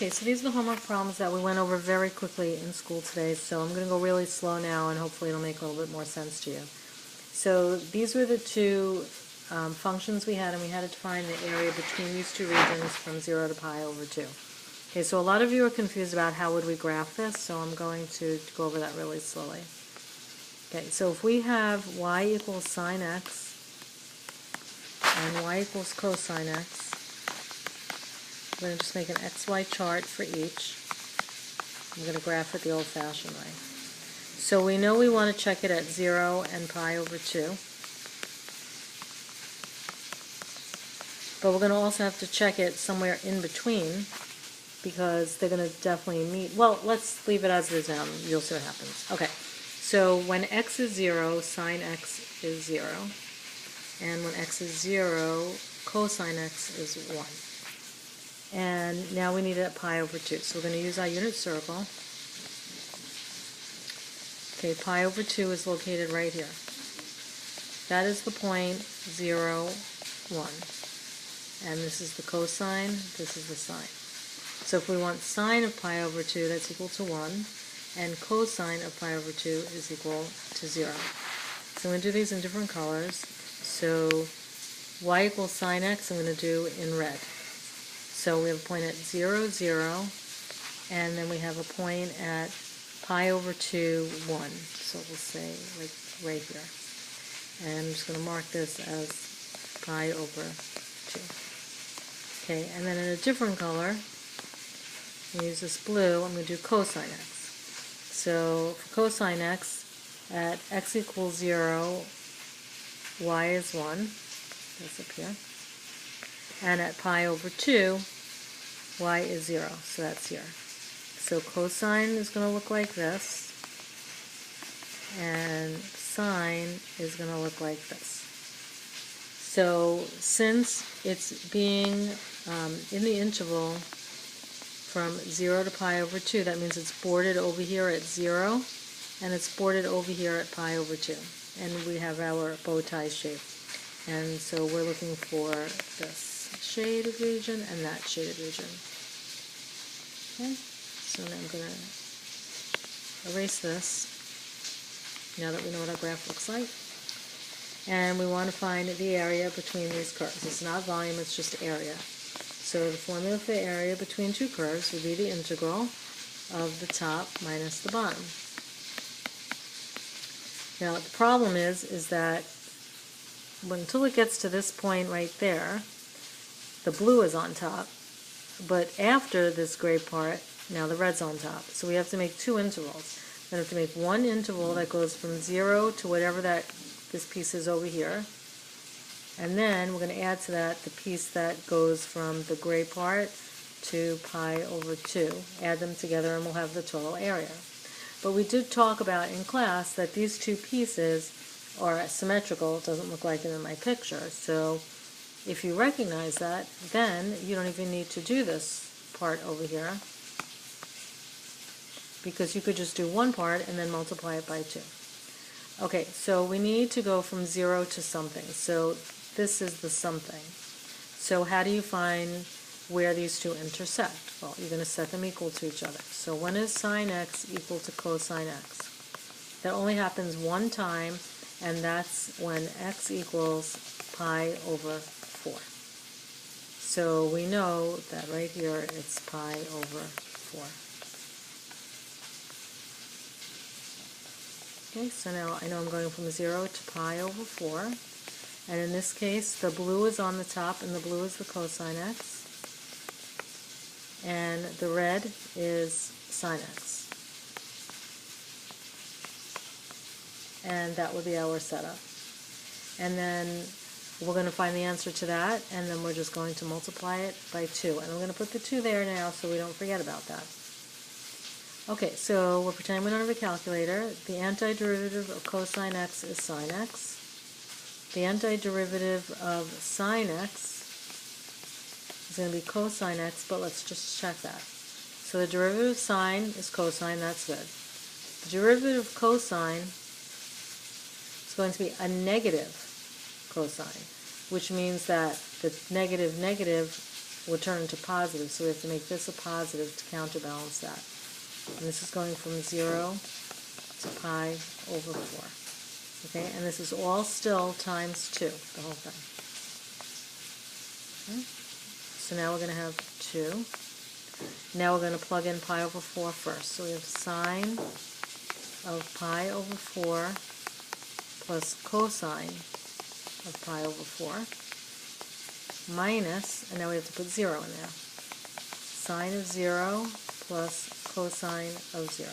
Okay, so these are the homework problems that we went over very quickly in school today, so I'm going to go really slow now and hopefully it'll make a little bit more sense to you. So these were the two functions we had, and we had to find the area between these two regions from 0 to pi over 2. Okay, so a lot of you are confused about how would we graph this, so I'm going to go over that really slowly. Okay, so if we have y equals sine x and y equals cosine x, I'm going to just make an xy chart for each. I'm going to graph it the old-fashioned way. So we know we want to check it at 0 and pi over 2. But we're going to also have to check it somewhere in between because they're going to definitely meet. Well, let's leave it as it is now. You'll see what happens. Okay, so when x is 0, sine x is 0. And when x is 0, cosine x is 1. And now we need it at pi over 2. So we're going to use our unit circle. Okay, pi over 2 is located right here. That is the point 0, 1. And this is the cosine, this is the sine. So if we want sine of pi over 2, that's equal to 1. And cosine of pi over 2 is equal to 0. So I'm going to do these in different colors. So y equals sine x I'm going to do in red. So we have a point at 0, 0, and then we have a point at pi over 2, 1. So we'll say like right here. And I'm just going to mark this as pi over 2. Okay, and then in a different color, we use this blue, I'm going to do cosine x. So for cosine x, at x equals 0, y is 1. That's up here. And at pi over 2, y is 0, so that's here. So cosine is going to look like this, and sine is going to look like this. So since it's being in the interval from 0 to pi over 2, that means it's bordered over here at 0, and it's bordered over here at pi over 2. And we have our bow tie shape. And so we're looking for this shaded region and that shaded region. Okay, so now I'm going to erase this now that we know what our graph looks like. And we want to find the area between these curves. It's not volume, it's just area. So the formula for the area between two curves would be the integral of the top minus the bottom. Now the problem is that until it gets to this point right there, the blue is on top, but after this gray part, now the red's on top. So we have to make two intervals. We have to make one interval that goes from 0 to whatever this piece is over here, and then we're going to add to that the piece that goes from the gray part to pi over 2. Add them together and we'll have the total area. But we did talk about in class that these two pieces are symmetrical. It doesn't look like it in my picture. So if you recognize that, then you don't even need to do this part over here, because you could just do one part and then multiply it by 2. Okay, so we need to go from 0 to something. So this is the something. So how do you find where these two intersect? Well, you're going to set them equal to each other. So when is sine x equal to cosine x? That only happens one time, and that's when x equals pi over 4. So we know that right here it's pi over 4. Okay, so now I know I'm going from 0 to pi over 4. And in this case, the blue is on the top, and the blue is the cosine x. And the red is sine x. And that would be our setup. And then we're going to find the answer to that, and then we're just going to multiply it by 2. And I'm going to put the 2 there now so we don't forget about that. Okay, so we're pretending we don't have a calculator. The antiderivative of cosine x is sine x. The antiderivative of sine x is going to be cosine x, but let's just check that. So the derivative of sine is cosine, that's good. The derivative of cosine is going to be a negative cosine, which means that the negative will turn into positive, so we have to make this a positive to counterbalance that. And this is going from 0 to pi over 4. Okay, and this is all still times 2, the whole thing. Okay. So now we're going to have 2. Now we're going to plug in pi over 4 first. So we have sine of pi over 4 plus cosine of pi over 4 minus, and now we have to put 0 in there, sine of 0 plus cosine of 0.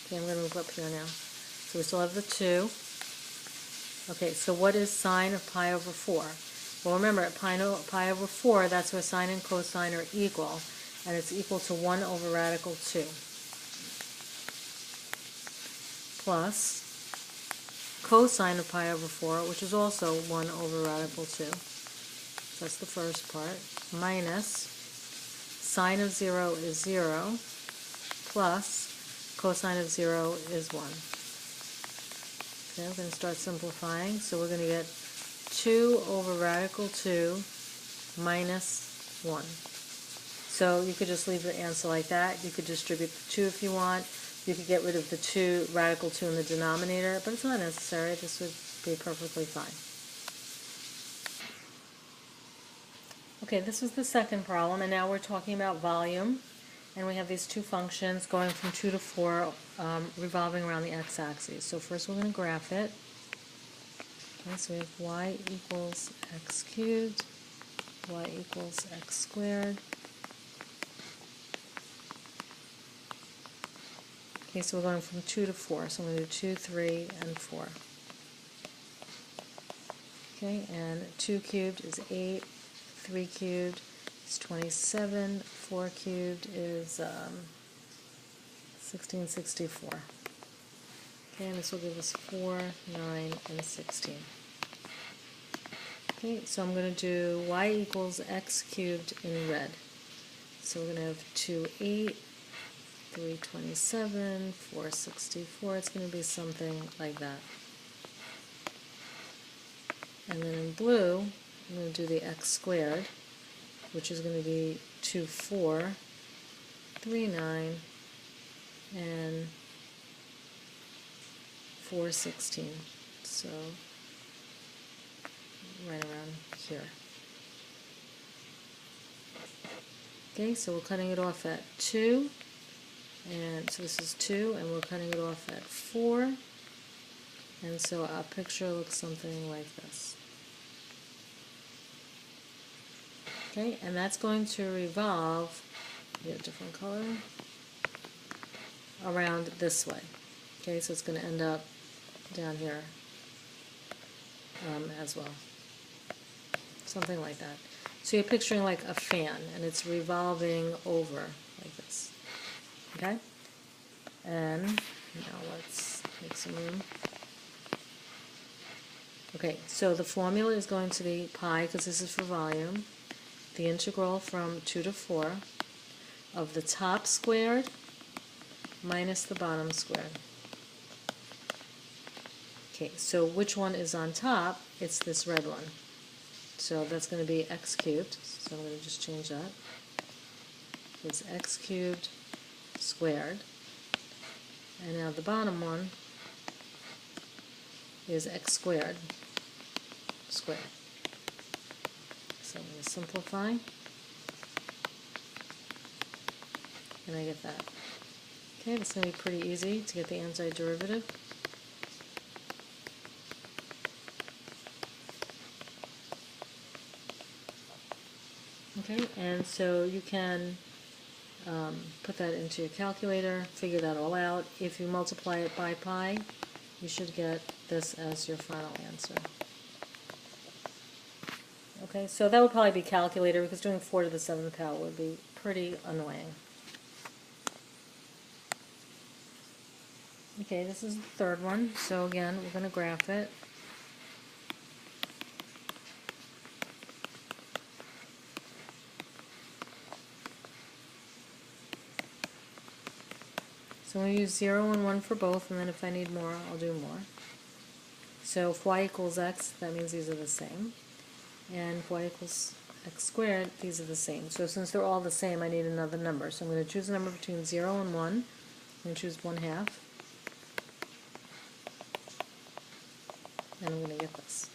Okay, I'm going to move up here now. So we still have the 2. Okay, so what is sine of pi over 4? Well, remember, at pi over 4, that's where sine and cosine are equal, and it's equal to 1 over radical 2. Plus cosine of pi over 4, which is also 1 over radical 2. So that's the first part. Minus sine of 0 is 0, plus cosine of 0 is 1. Okay, we're going to start simplifying. So we're going to get 2 over radical 2 minus 1. So you could just leave the answer like that. You could distribute the 2 if you want. You could get rid of the 2, radical 2 in the denominator, but it's not necessary. This would be perfectly fine. Okay, this was the second problem, and now we're talking about volume. And we have these two functions going from 2 to 4 revolving around the x-axis. So first we're going to graph it. Okay, so we have y equals x cubed, y equals x squared. Okay, so we're going from 2 to 4. So I'm going to do 2, 3, and 4. Okay, and 2 cubed is 8, 3 cubed is 27, 4 cubed is 1664. Okay, and this will give us 4, 9, and 16. Okay, so I'm going to do y equals x cubed in red. So we're going to have 2, 8, 3, 27, 4, 64. It's going to be something like that. And then in blue, I'm going to do the x squared, which is going to be 2, 4, 3, 9, and 4, 16. So right around here. Okay, so we're cutting it off at 2, and so this is 2, and we're cutting it off at 4, and so our picture looks something like this. Okay, and that's going to revolve, get a different color, around this way. Okay, so it's going to end up down here as well. Something like that. So you're picturing like a fan, and it's revolving over like this. Okay? And now let's make some room. Okay, so the formula is going to be pi, because this is for volume, the integral from 2 to 4 of the top squared minus the bottom squared. Okay, so which one is on top? It's this red one. So that's going to be x cubed. So I'm going to just change that. It's x cubed squared. And now the bottom one is x squared squared. So I'm going to simplify. And I get that. Okay, that's going to be pretty easy to get the antiderivative. Okay, and so you can put that into your calculator, figure that all out. If you multiply it by pi, you should get this as your final answer. Okay, so that would probably be calculator, because doing 4 to the 7th power would be pretty annoying. Okay, this is the third one. So again, we're going to graph it. So I'm going to use 0 and 1 for both, and then if I need more, I'll do more. So So if y equals x, that means these are the same. And if y equals x squared, these are the same. So since they're all the same, I need another number. So I'm going to choose a number between 0 and 1. I'm going to choose 1/2. And I'm going to get this.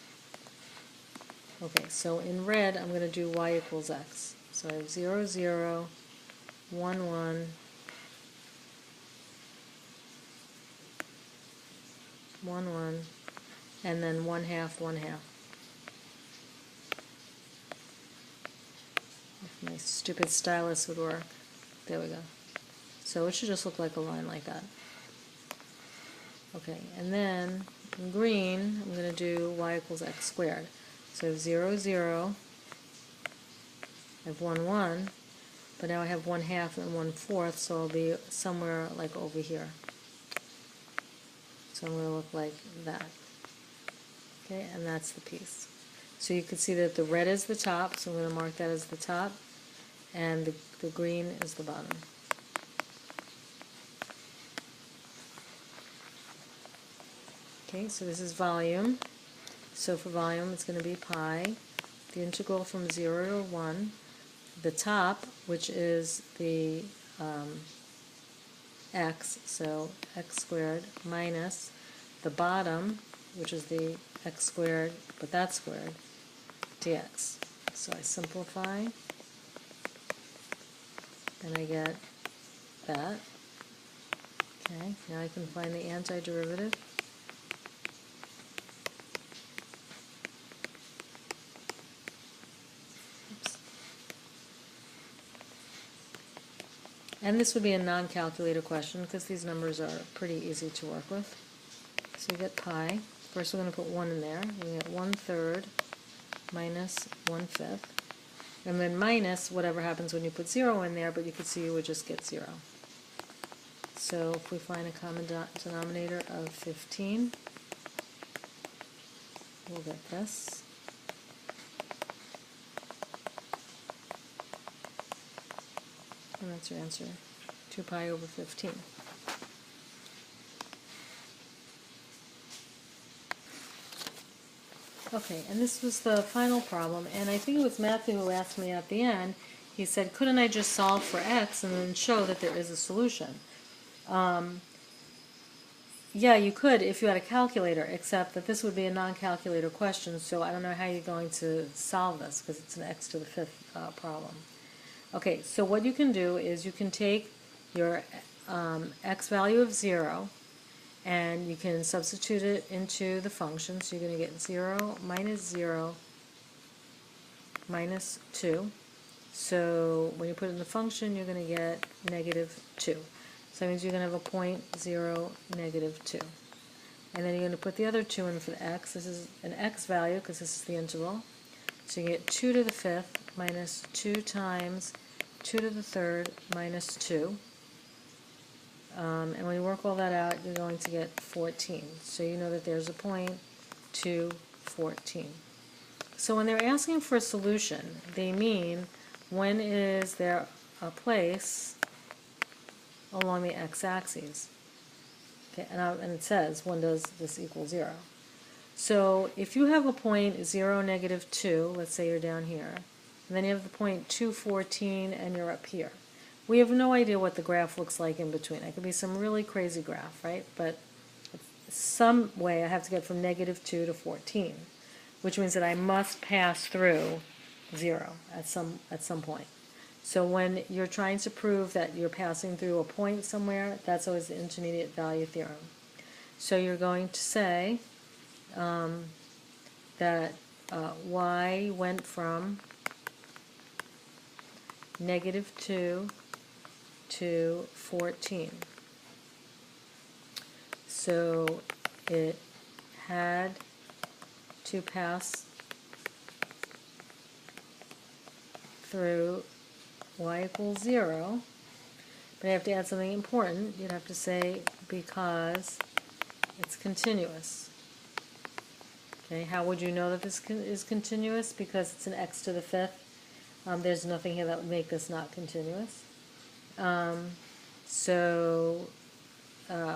Okay, so in red, I'm going to do y equals x. So I have 0, 0, 1, 1, 1, 1, and then 1/2, 1/2. If my stupid stylus would work. There we go. So it should just look like a line like that. Okay, and then in green, I'm going to do y equals x squared. So I have 0, 0, I have 1, 1, but now I have 1/2 and 1/4, so I'll be somewhere like over here. So I'm going to look like that. Okay, and that's the piece. So you can see that the red is the top, so I'm going to mark that as the top, and the green is the bottom. Okay, so this is volume. So for volume, it's going to be pi, the integral from 0 to 1, the top, which is the x, so x squared, minus the bottom, which is the x squared, but that's squared, dx. So I simplify, and I get that. Okay, now I can find the antiderivative. And this would be a non-calculator question because these numbers are pretty easy to work with. So you get pi. First we're going to put 1 in there. We get 1/3 minus 1/5. And then minus whatever happens when you put 0 in there, but you could see you would just get 0. So if we find a common denominator of 15, we'll get this. And that's your answer, 2 pi over 15. Okay, and this was the final problem, and I think it was Matthew who asked me at the end. He said, couldn't I just solve for x and then show that there is a solution? Yeah, you could if you had a calculator, except that this would be a non-calculator question, so I don't know how you're going to solve this, because it's an x to the 5th problem. Okay, so what you can do is you can take your x value of 0, and you can substitute it into the function. So you're going to get 0 minus 0 minus 2. So when you put it in the function, you're going to get negative 2. So that means you're going to have a point 0, negative 2. And then you're going to put the other 2 in for the x. This is an x value because this is the integral. So you get 2 to the 5th minus 2 times 2 to the 3rd minus 2. And when you work all that out, you're going to get 14. So you know that there's a point 2, 14. So when they're asking for a solution, they mean when is there a place along the x-axis. Okay, and it says, when does this equal 0? So if you have a point 0, negative 2, let's say you're down here, and then you have the point 2, 14, and you're up here. We have no idea what the graph looks like in between. It could be some really crazy graph, right? But some way I have to get from negative 2 to 14, which means that I must pass through 0 at some point. So when you're trying to prove that you're passing through a point somewhere, that's always the intermediate value theorem. So you're going to say that y went from negative 2 to 14. So it had to pass through y equals 0, but I have to add something important. You'd have to say because it's continuous. Okay, how would you know that this is continuous? Because it's an x to the 5th. There's nothing here that would make this not continuous.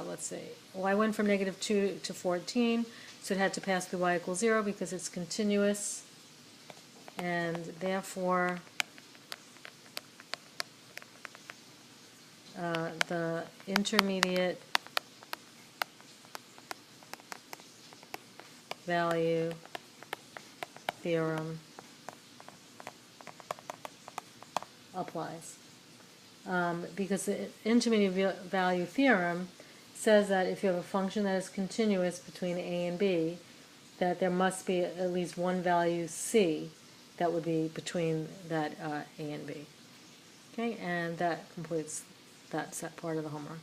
Let's see. Well, I went from negative 2 to 14, So it had to pass through y equals 0 because it's continuous, and therefore the intermediate value theorem applies. Because the intermediate value theorem says that if you have a function that is continuous between a and b, that there must be at least one value c that would be between that a and b. Okay, and that completes that set part of the homework.